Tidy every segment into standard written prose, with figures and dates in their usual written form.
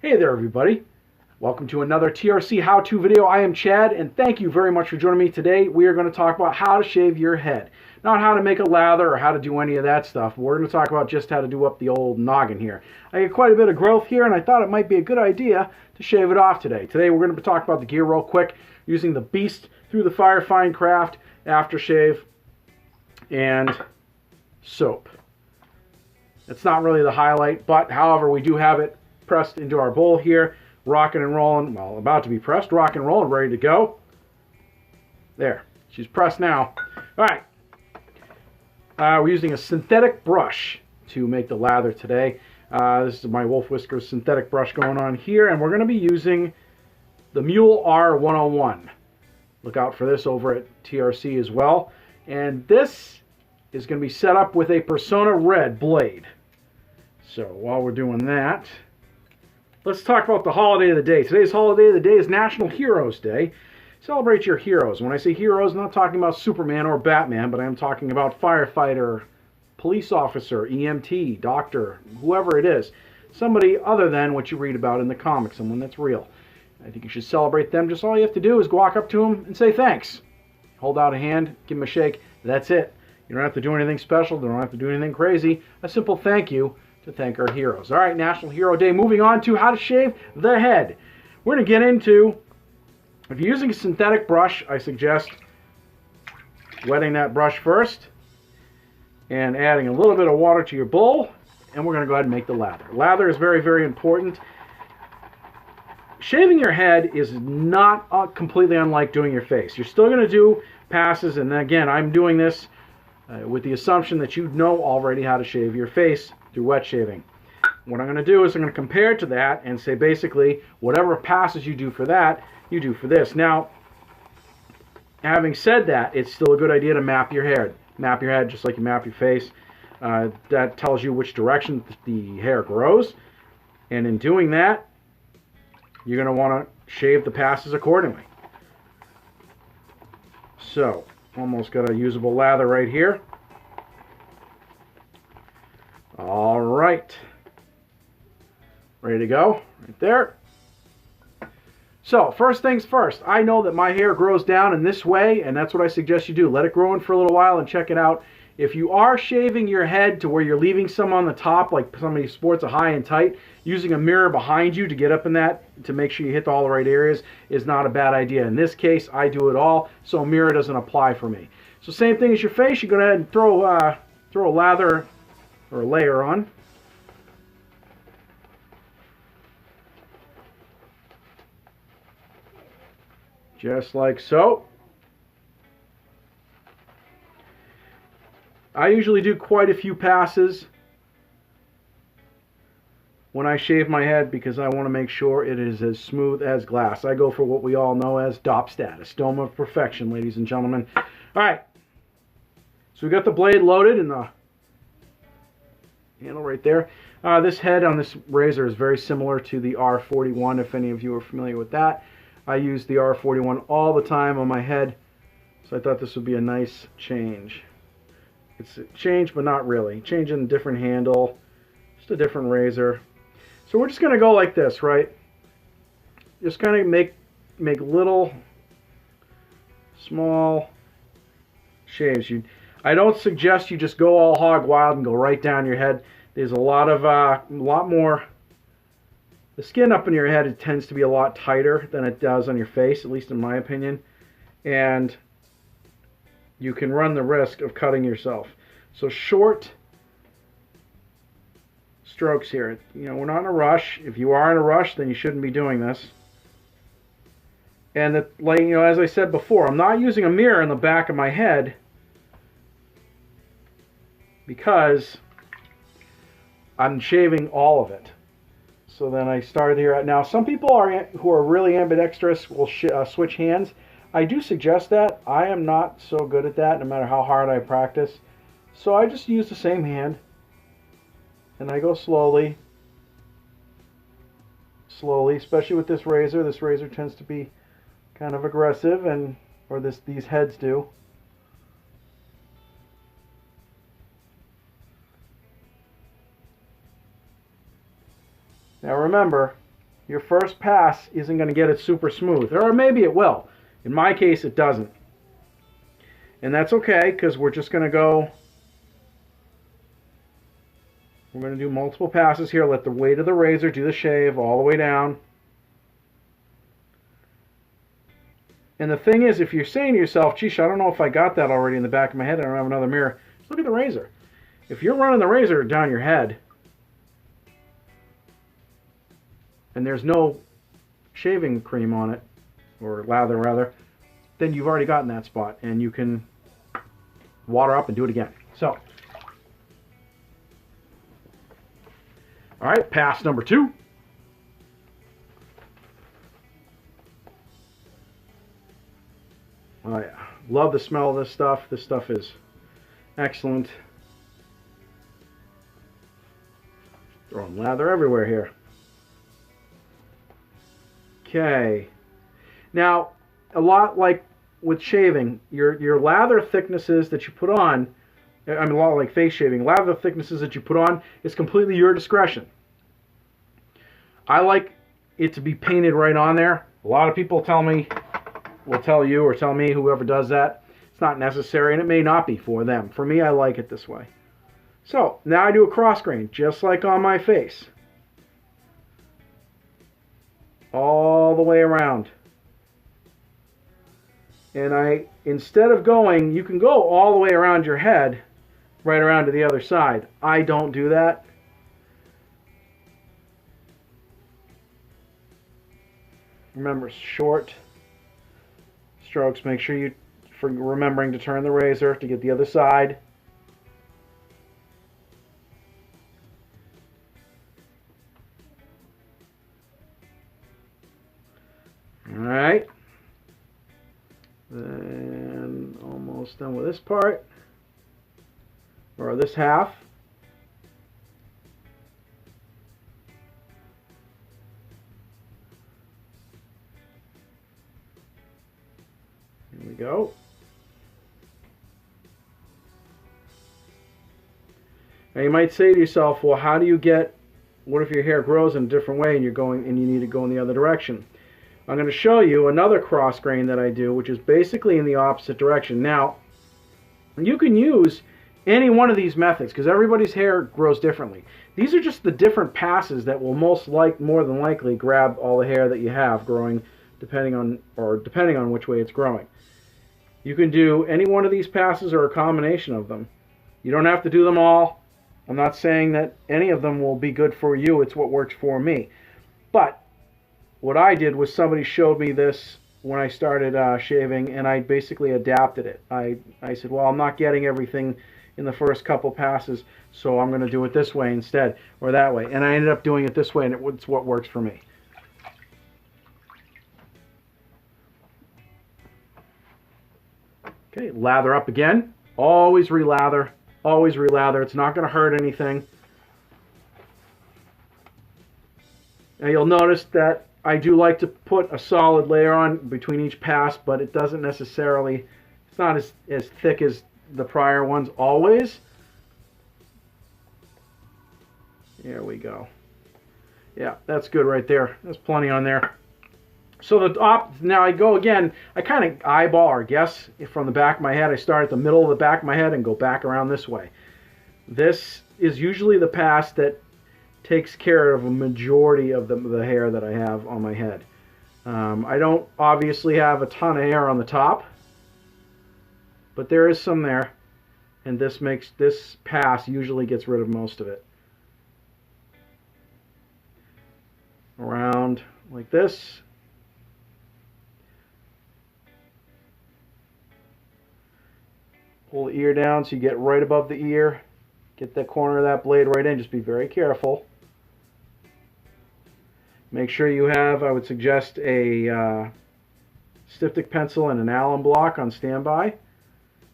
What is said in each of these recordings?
Hey there everybody, welcome to another TRC how-to video. I am Chad and thank you very much for joining me. Today we are going to talk about how to shave your head. Not how to make a lather or how to do any of that stuff. We're going to talk about just how to do up the old noggin here. I get quite a bit of growth here and I thought it might be a good idea to shave it off today. Today we're going to talk about the gear real quick using the Beast Through the Fire Fine Craft aftershave and soap. It's not really the highlight, but however we do have it pressed into our bowl here, rocking and rolling, well, about to be pressed, rock and rolling, ready to go. There, she's pressed now. All right, we're using a synthetic brush to make the lather today. This is my Wolf Whiskers synthetic brush going on here, and we're going to be using the Mule R101. Look out for this over at TRC as well. And this is going to be set up with a Persona Red blade. So while we're doing that, let's talk about the holiday of the day. Today's holiday of the day is National Heroes Day. Celebrate your heroes. When I say heroes, I'm not talking about Superman or Batman, but I am talking about firefighter, police officer, EMT, doctor, whoever it is. Somebody other than what you read about in the comics, someone that's real. I think you should celebrate them. Just all you have to do is walk up to them and say thanks. Hold out a hand, give them a shake. That's it. You don't have to do anything special. You don't have to do anything crazy. A simple thank you to thank our heroes. All right, National Hero Day. Moving on to how to shave the head. We're going to get into, if you're using a synthetic brush, I suggest wetting that brush first and adding a little bit of water to your bowl, and we're going to go ahead and make the lather. Lather is very, very important. Shaving your head is not completely unlike doing your face. You're still going to do passes, and again, I'm doing this with the assumption that you know already how to shave your face through wet shaving. What I'm going to do is I'm going to compare it to that and say basically whatever passes you do for that, you do for this. Now, having said that, it's still a good idea to map your head. Map your head just like you map your face. That tells you which direction the hair grows, and in doing that, you're going to want to shave the passes accordingly. So, almost got a usable lather right here. All right. Ready to go? Right there. So, first things first. I know that my hair grows down in this way, and that's what I suggest you do. Let it grow in for a little while and check it out. If you are shaving your head to where you're leaving some on the top, like somebody sports a high and tight, using a mirror behind you to get up in that, to make sure you hit all the right areas, is not a bad idea. In this case, I do it all, so a mirror doesn't apply for me. So same thing as your face, you go ahead and throw a lather or a layer on. Just like so. I usually do quite a few passes when I shave my head because I want to make sure it is as smooth as glass. I go for what we all know as DOP status, Dome of Perfection, ladies and gentlemen. All right, so we got the blade loaded in the handle right there. This head on this razor is very similar to the R41, if any of you are familiar with that. I use the R41 all the time on my head, so I thought this would be a nice change. It's a change, but not really. Changing a different handle, just a different razor. So we're just going to go like this, right? Just kind of make little, small shaves. I don't suggest you just go all hog wild and go right down your head. There's a lot more. The skin up in your head, it tends to be a lot tighter than it does on your face, at least in my opinion. And you can run the risk of cutting yourself. So short strokes here. You know, we're not in a rush. If you are in a rush, then you shouldn't be doing this. And like, you know, as I said before, I'm not using a mirror in the back of my head because I'm shaving all of it. So then I started here. Now, some people who are really ambidextrous will switch hands. I do suggest that. I am not so good at that, no matter how hard I practice. So I just use the same hand, and I go slowly, especially with this razor. This razor tends to be kind of aggressive, or these heads do. Now remember, your first pass isn't going to get it super smooth. Or maybe it will. In my case, it doesn't. And that's okay, because we're just going to go... We're going to do multiple passes here. Let the weight of the razor do the shave all the way down. And the thing is, if you're saying to yourself, geez, I don't know if I got that already in the back of my head, I don't have another mirror, look at the razor. If you're running the razor down your head, and there's no shaving cream on it, or lather rather, then you've already gotten that spot, and you can water up and do it again. So, all right, pass number 2. I love the smell of this stuff. This stuff is excellent. Throwing lather everywhere here. Okay. Now, a lot like with shaving, your lather thicknesses that you put on, I mean a lot like face shaving, lather thicknesses that you put on is completely your discretion. I like it to be painted right on there. A lot of people will tell you or tell me, whoever does that, it's not necessary, and it may not be for them. For me, I like it this way. So, now I do a cross grain, just like on my face. All the way around. And instead of going, you can go all the way around your head, right around to the other side. I don't do that. Remember, short strokes. Make sure you, for remembering to turn the razor to get the other side. All right. Then almost done with this part, or this half. Here we go. Now you might say to yourself, well, how do you get, what if your hair grows in a different way and you're going and you need to go in the other direction? I'm going to show you another cross grain that I do, which is basically in the opposite direction. Now, you can use any one of these methods because everybody's hair grows differently. These are just the different passes that will more than likely grab all the hair that you have growing, depending on which way it's growing. You can do any one of these passes or a combination of them. You don't have to do them all. I'm not saying that any of them will be good for you. It's what works for me. But what I did was somebody showed me this when I started shaving, and I basically adapted it. I said, well, I'm not getting everything in the first couple passes, so I'm going to do it this way instead, or that way. And I ended up doing it this way, and it's what works for me. Okay, lather up again. Always relather. Always relather. It's not going to hurt anything. Now you'll notice that I do like to put a solid layer on between each pass, but it doesn't necessarily, it's not as thick as the prior ones always. There we go. Yeah, that's good right there. There's plenty on there. So now I go again, I kind of eyeball or guess from the back of my head. I start at the middle of the back of my head and go back around this way. This is usually the pass that takes care of a majority of the hair that I have on my head. I don't obviously have a ton of hair on the top, but there is some there, and this pass usually gets rid of most of it. Around like this. Pull the ear down so you get right above the ear. Get the corner of that blade right in. Just be very careful. Make sure you have, I would suggest, a styptic pencil and an alum block on standby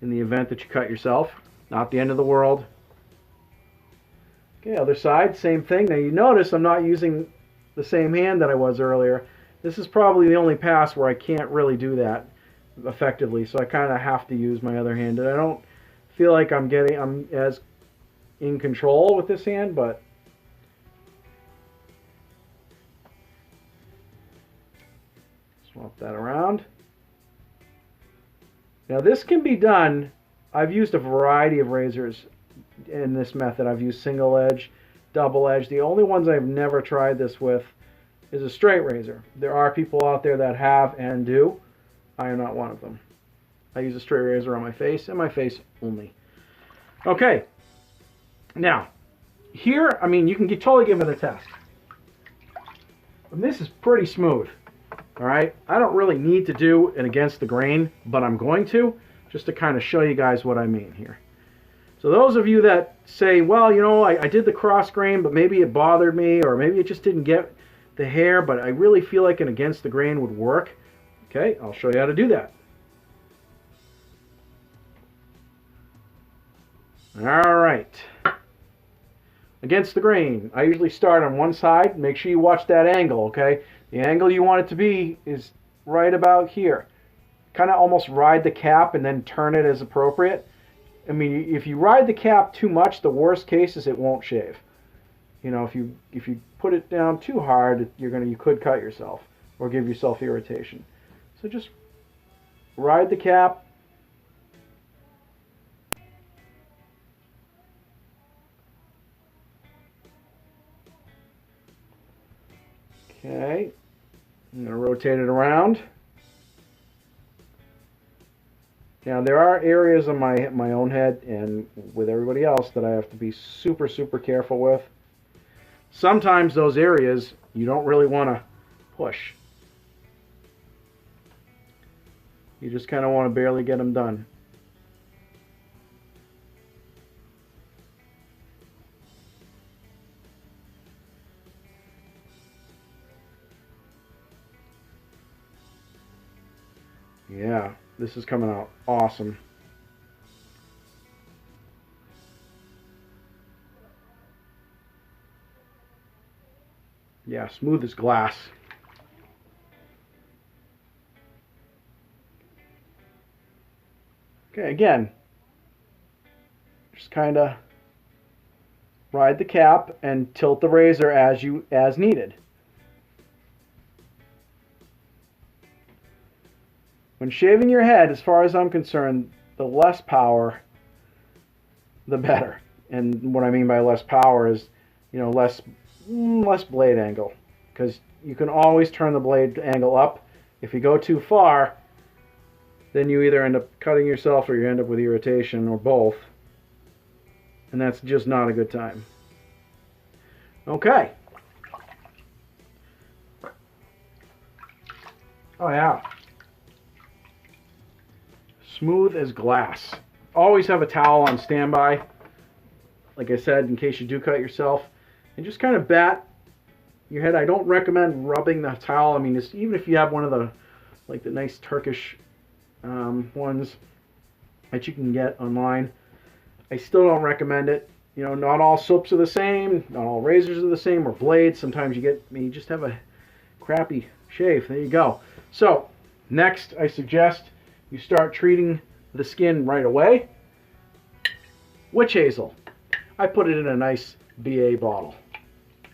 in the event that you cut yourself. Not the end of the world. Okay, other side, same thing. Now you notice I'm not using the same hand that I was earlier. This is probably the only pass where I can't really do that effectively, so I kind of have to use my other hand. And I don't feel like I'm as in control with this hand, but Swap that around. Now this can be done. I've used a variety of razors in this method. I've used single edge, double edge. The only ones I've never tried this with is a straight razor. There are people out there that have and do. I am not one of them. I use a straight razor on my face and my face only. Okay. Now, here, I mean, you can totally give it a test. And this is pretty smooth. All right. I don't really need to do an against the grain, but I'm going to, just to kind of show you guys what I mean here. So those of you that say, well, you know, I did the cross grain, but maybe it bothered me, or maybe it just didn't get the hair, but I really feel like an against the grain would work. Okay, I'll show you how to do that. All right. Against the grain, I usually start on one side. Make sure you watch that angle, okay? The angle you want it to be is right about here. Kind of almost ride the cap and then turn it as appropriate. I mean, if you ride the cap too much, the worst case is it won't shave. You know, if you put it down too hard, you could cut yourself or give yourself irritation. So just ride the cap. Okay, I'm going to rotate it around. Now there are areas on my own head and with everybody else that I have to be super, super careful with. Sometimes those areas you don't really want to push. You just kind of want to barely get them done. Yeah, this is coming out awesome. Yeah, smooth as glass. Okay, again, just kind of ride the cap and tilt the razor as needed. When shaving your head, as far as I'm concerned, the less power, the better. And what I mean by less power is, you know, less blade angle, because you can always turn the blade angle up. If you go too far, then you either end up cutting yourself or you end up with irritation or both, and that's just not a good time. Okay. Oh yeah. Smooth as glass. Always have a towel on standby, like I said, in case you do cut yourself. And just kind of bat your head. I don't recommend rubbing the towel. I mean, even if you have one of the, like the nice Turkish ones that you can get online, I still don't recommend it. You know, not all soaps are the same, not all razors are the same, or blades. Sometimes you just have a crappy shave. There you go. So, next I suggest you start treating the skin right away. Witch hazel. I put it in a nice BA bottle.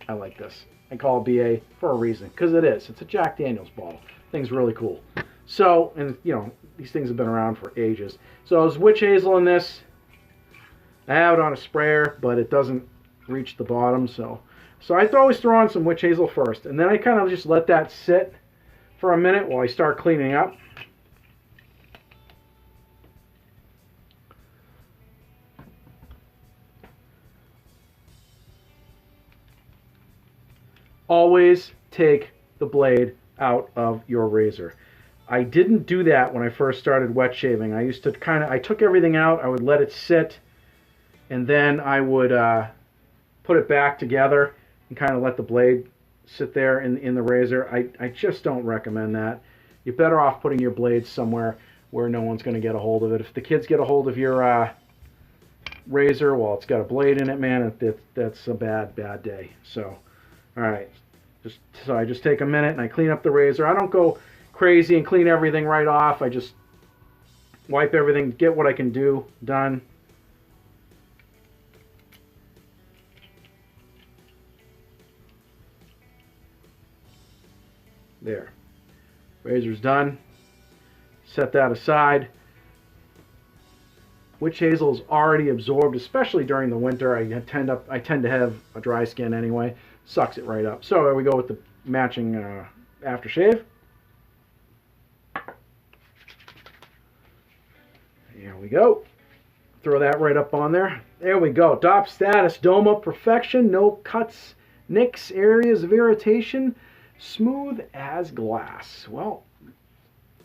I like this. I call it BA for a reason, because it is. It's a Jack Daniels bottle. Thing's really cool. So, and you know, these things have been around for ages. So there's witch hazel in this. I have it on a sprayer, but it doesn't reach the bottom. So I always throw on some witch hazel first, and then I kind of just let that sit for a minute while I start cleaning up. Always take the blade out of your razor. I didn't do that when I first started wet shaving. I used to I took everything out, I would let it sit, and then I would put it back together and kind of let the blade sit there in the razor. I just don't recommend that. You're better off putting your blade somewhere where no one's going to get a hold of it. If the kids get a hold of your razor, well, it's got a blade in it, man, that's a bad day. So, all right, so I just take a minute and I clean up the razor. I don't go crazy and clean everything right off. I just wipe everything, get what I can do done. There. Razor's done. Set that aside. Witch hazel is already absorbed, especially during the winter. I tend to have a dry skin anyway. Sucks it right up. So there we go with the matching aftershave. Here we go. Throw that right up on there. There we go. DOP status, dome up perfection, no cuts, nicks, areas of irritation, smooth as glass. Well,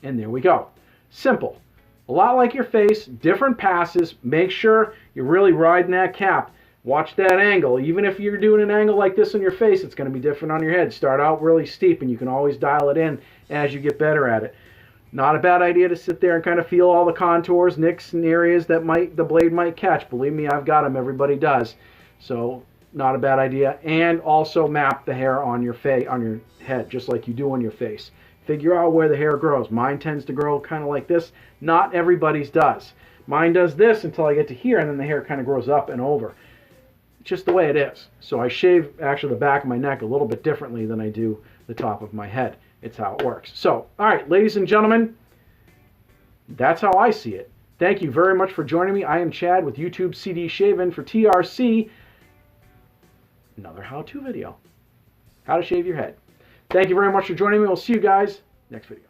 and there we go. Simple. A lot like your face, different passes. Make sure you're really riding that cap. Watch that angle. Even if you're doing an angle like this on your face, it's going to be different on your head. Start out really steep, and you can always dial it in as you get better at it. Not a bad idea to sit there and kind of feel all the contours, nicks, and areas that the blade might catch. Believe me, I've got them. Everybody does. So not a bad idea. And also map the hair on your head, just like you do on your face. Figure out where the hair grows. Mine tends to grow kind of like this. Not everybody's does. Mine does this until I get to here, and then the hair kind of grows up and over. It's just the way it is. So I shave actually the back of my neck a little bit differently than I do the top of my head. It's how it works. So, all right, ladies and gentlemen, that's how I see it. Thank you very much for joining me. I am Chad with YouTube CD Shave-In for TRC. Another how-to video. How to shave your head. Thank you very much for joining me. We'll see you guys next video.